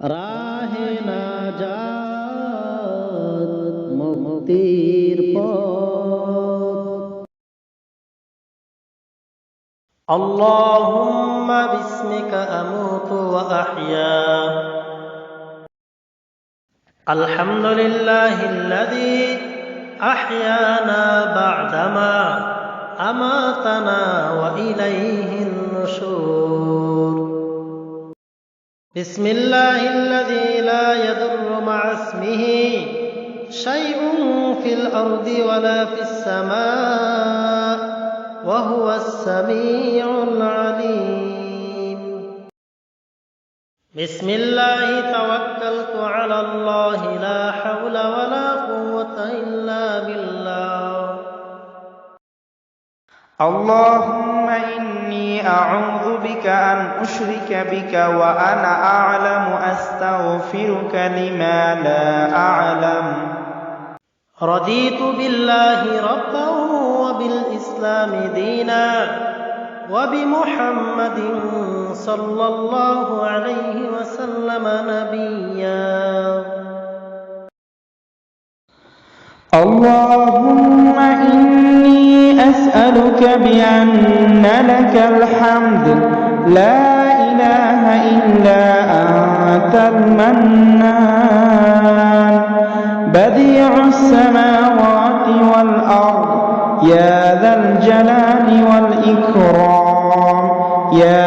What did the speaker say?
রাহে নাজাত মুক্তির পথ। আল্লাহুম্মা বিসমিকা আমুতু ওয়া আহইয়া। আলহামদুলিল্লাহিল্লাযী আহইয়ানা বা'দামা আমাতানা ওয়া ইলাইহিন নুশুর। বিসমিল্লাহিল্লাযী লা ইয়াদুররু মা'a ইসমিহি শাইউন ফিল আরদি ওয়ালা ফিস সামা' ওয়া হুয়াস সামিউল আলীম। বিসমিল্লাহি তাওয়াক্কালতু আলাল্লাহি লা হাওলা ওয়ালা কুওয়াতা ইল্লা বিল্লাহ। اللهم إني أعوذ بك أن أشرك بك وأنا أعلم أستغفرك لما لا أعلم. رضيت بالله ربا وبالإسلام دينا وبمحمد صلى الله عليه وسلم نبيا. اللهم إني أسألك بأن لك الحمد لا إله إلا أنت المنان بديع السماوات والأرض يا ذا الجلال والإكرام يا